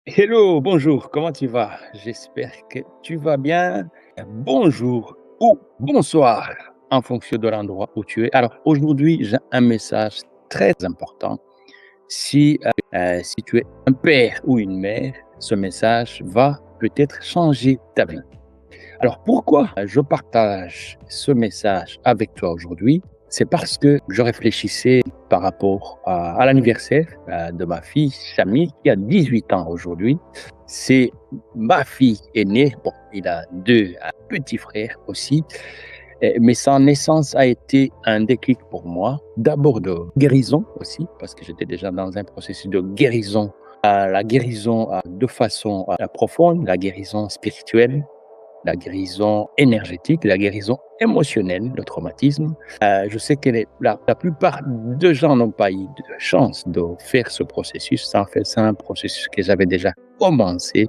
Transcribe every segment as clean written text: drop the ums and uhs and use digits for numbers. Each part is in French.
Hello, bonjour, comment tu vas? J'espère que tu vas bien. Bonjour ou bonsoir en fonction de l'endroit où tu es. Alors aujourd'hui, j'ai un message très important. Si tu es un père ou une mère, ce message va peut-être changer ta vie. Alors pourquoi je partage ce message avec toi aujourd'hui? C'est parce que je réfléchissais par rapport à l'anniversaire de ma fille Chami qui a 18 ans aujourd'hui. C'est ma fille aînée, bon, il a deux petits frères aussi, mais sa naissance a été un déclic pour moi. D'abord de guérison aussi, parce que j'étais déjà dans un processus de guérison, la guérison de façon profonde, la guérison spirituelle, la guérison énergétique, la guérison émotionnelle, le traumatisme. Je sais que la plupart des gens n'ont pas eu de chance de faire ce processus. En fait, c'est un processus que j'avais déjà commencé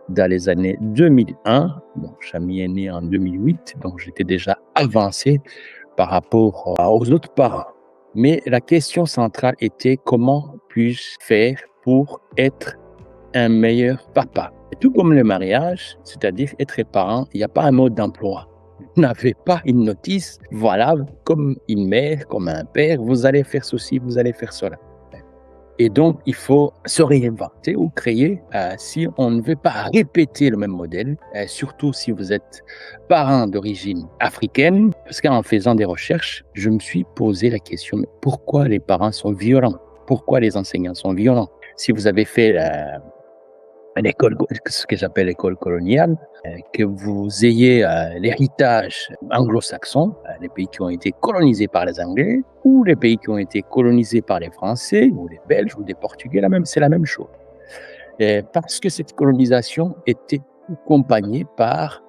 dans les années 2001. Donc, Chami est né en 2008, donc j'étais déjà avancé par rapport aux autres parents. Mais la question centrale était comment puis-je faire pour être un meilleur papa. Tout comme le mariage, c'est-à-dire être parent, il n'y a pas un mode d'emploi. Vous n'avez pas une notice, voilà, comme une mère, comme un père, vous allez faire ceci, vous allez faire cela. Et donc, il faut se réinventer ou créer si on ne veut pas répéter le même modèle, surtout si vous êtes parent d'origine africaine, parce qu'en faisant des recherches, je me suis posé la question, mais pourquoi les parents sont violents? Pourquoi les enseignants sont violents? Si vous avez fait l'école, ce que j'appelle l'école coloniale, que vous ayez l'héritage anglo-saxon, les pays qui ont été colonisés par les Anglais, ou les pays qui ont été colonisés par les Français, ou les Belges, ou les Portugais, c'est la même chose. Parce que cette colonisation était accompagnée par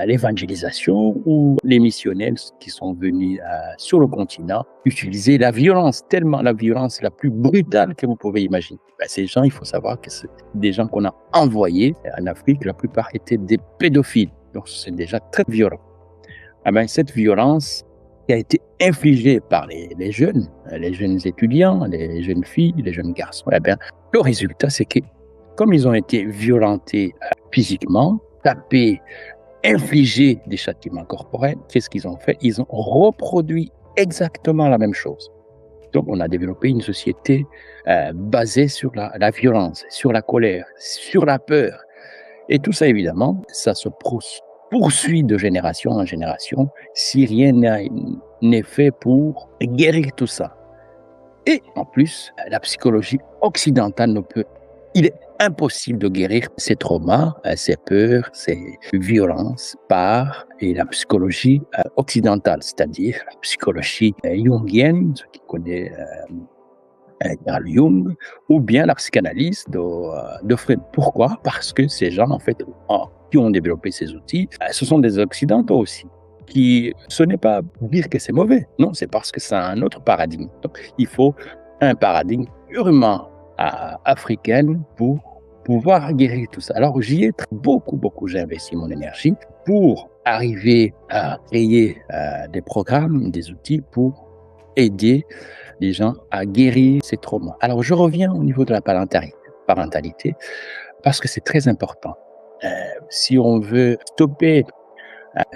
l'évangélisation ou les missionnaires qui sont venus sur le continent utiliser la violence, tellement la violence la plus brutale que vous pouvez imaginer. Ces gens, il faut savoir que c'est des gens qu'on a envoyés en Afrique, la plupart étaient des pédophiles. Donc c'est déjà très violent. Cette violence qui a été infligée par les jeunes étudiants, les jeunes filles, les jeunes garçons, le résultat, c'est que comme ils ont été violentés physiquement, tapés, infliger des châtiments corporels, qu'est-ce qu'ils ont fait? Ils ont reproduit exactement la même chose. Donc, on a développé une société basée sur la violence, sur la colère, sur la peur. Et tout ça, évidemment, ça se poursuit de génération en génération si rien n'est fait pour guérir tout ça. Et en plus, la psychologie occidentale ne peut, il est impossible de guérir ces traumas, ces peurs, ces violences par la psychologie occidentale, c'est-à-dire la psychologie jungienne, ceux qui connaissent Carl Jung, ou bien la psychanalyse de Freud. Pourquoi? Parce que ces gens, en fait, qui ont développé ces outils, ce sont des occidentaux aussi. Ce n'est pas dire que c'est mauvais, non, c'est parce que c'est un autre paradigme. Donc, il faut un paradigme purement africain pour pouvoir guérir tout ça. Alors, j'y ai beaucoup, j'ai investi mon énergie pour arriver à créer des programmes, des outils pour aider les gens à guérir ces traumas. Alors, je reviens au niveau de la parentalité parce que c'est très important. Si on veut stopper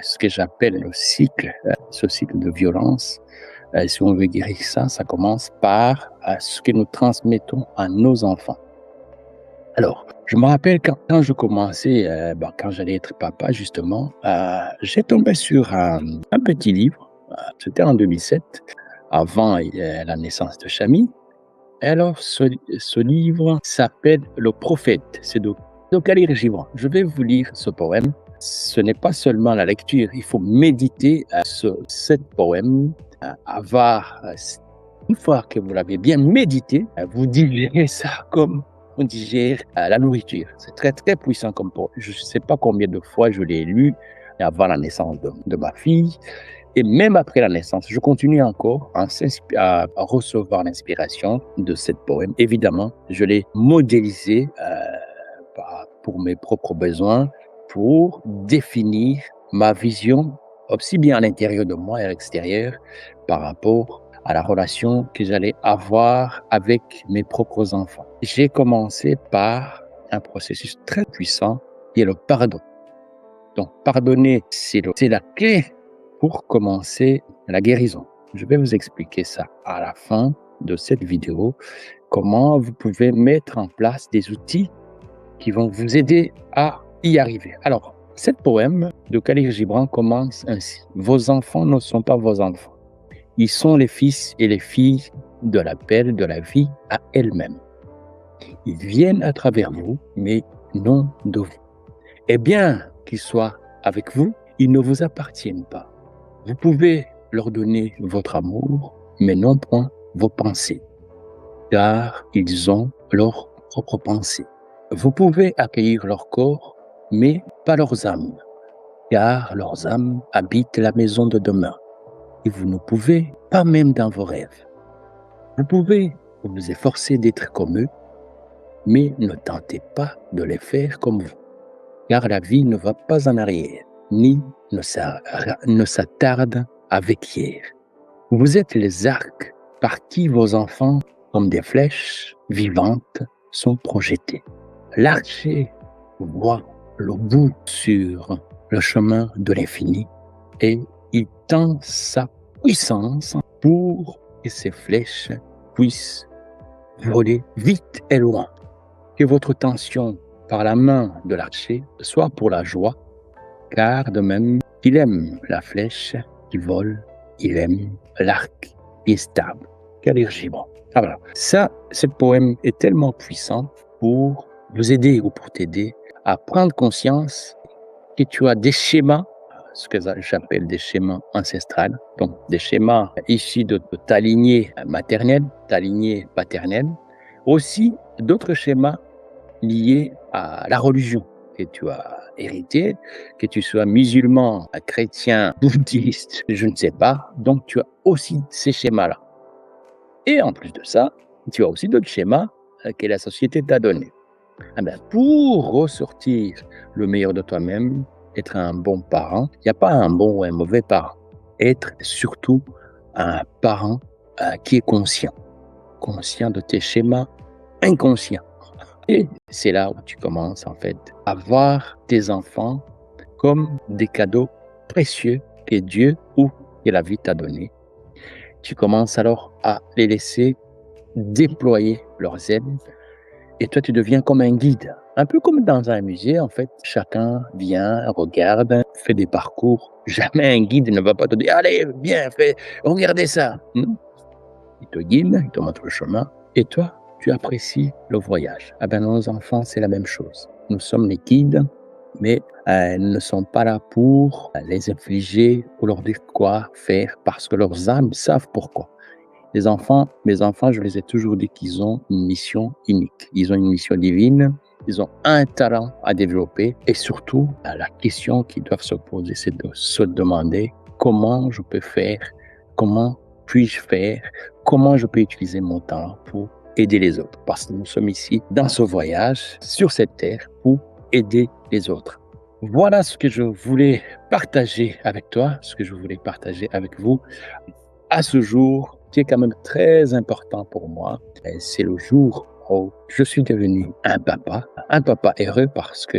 ce que j'appelle ce cycle de violence, si on veut guérir ça, ça commence par ce que nous transmettons à nos enfants. Alors, je me rappelle quand je commençais, quand j'allais être papa, justement, j'ai tombé sur un petit livre, c'était en 2007, avant la naissance de Chami. Alors, ce livre s'appelle Le Prophète, c'est de Khalil Gibran. Je vais vous lire ce poème. Ce n'est pas seulement la lecture, il faut méditer ce poème, avoir, une fois que vous l'avez bien médité, vous digérez ça comme on digère la nourriture. C'est très puissant comme poème. Je ne sais pas combien de fois je l'ai lu avant la naissance de ma fille. Et même après la naissance, je continue encore à recevoir l'inspiration de cette poème. Évidemment, je l'ai modélisé pour mes propres besoins, pour définir ma vision, aussi bien à l'intérieur de moi et à l'extérieur, par rapport à la relation que j'allais avoir avec mes propres enfants. J'ai commencé par un processus très puissant qui est le pardon. Donc, pardonner, c'est la clé pour commencer la guérison. Je vais vous expliquer ça à la fin de cette vidéo, comment vous pouvez mettre en place des outils qui vont vous aider à y arriver. Alors, cette poème de Khalil Gibran commence ainsi. Vos enfants ne sont pas vos enfants. Ils sont les fils et les filles de l'appel de la vie à elle-même. Ils viennent à travers vous, mais non de vous. Et bien qu'ils soient avec vous, ils ne vous appartiennent pas. Vous pouvez leur donner votre amour, mais non point vos pensées, car ils ont leurs propres pensées. Vous pouvez accueillir leur corps, mais pas leurs âmes, car leurs âmes habitent la maison de demain. Et vous ne pouvez pas même dans vos rêves. Vous pouvez vous efforcer d'être comme eux, mais ne tentez pas de les faire comme vous, car la vie ne va pas en arrière, ni ne s'attarde avec hier. Vous êtes les arcs par qui vos enfants, comme des flèches vivantes, sont projetés. L'archer voit le bout sur le chemin de l'infini et il tend sa puissance pour que ces flèches puissent voler vite et loin. Que votre tension par la main de l'archer soit pour la joie, car de même qu'il aime la flèche qui vole, il aime l'arc qui est stable. Khalil Gibran. Ah voilà. Ça, ce poème est tellement puissant pour vous aider ou pour t'aider à prendre conscience que tu as des schémas, ce que j'appelle des schémas ancestrales, donc des schémas issus de ta lignée maternelle, ta lignée paternelle, aussi d'autres schémas liés à la religion que tu as hérité, que tu sois musulman, chrétien, bouddhiste, je ne sais pas, donc tu as aussi ces schémas-là. Et en plus de ça, tu as aussi d'autres schémas que la société t'a donnés. Ah ben, pour ressortir le meilleur de toi-même, être un bon parent, il n'y a pas un bon ou un mauvais parent. Être surtout un parent qui est conscient de tes schémas inconscients. Et c'est là où tu commences en fait à voir tes enfants comme des cadeaux précieux que Dieu ou que la vie t'a donnés. Tu commences alors à les laisser déployer leurs ailes et toi tu deviens comme un guide. Un peu comme dans un musée en fait, chacun vient, regarde, fait des parcours. Jamais un guide ne va pas te dire allez, bien fait, regardez ça. Non, il te guide, il te montre le chemin et toi tu apprécies le voyage. Ah ben, nos enfants, c'est la même chose. Nous sommes les guides, mais ils ne sont pas là pour les infliger ou leur dire quoi faire parce que leurs âmes savent pourquoi. Mes enfants, je les ai toujours dit qu'ils ont une mission unique. Ils ont une mission divine, ils ont un talent à développer et surtout, la question qu'ils doivent se poser, c'est de se demander comment je peux faire, comment puis-je faire, comment je peux utiliser mon talent pour aider les autres. Parce que nous sommes ici dans ce voyage, sur cette terre, pour aider les autres. Voilà ce que je voulais partager avec toi, ce que je voulais partager avec vous. À ce jour, qui est quand même très important pour moi, c'est le jour où je suis devenu un papa heureux parce que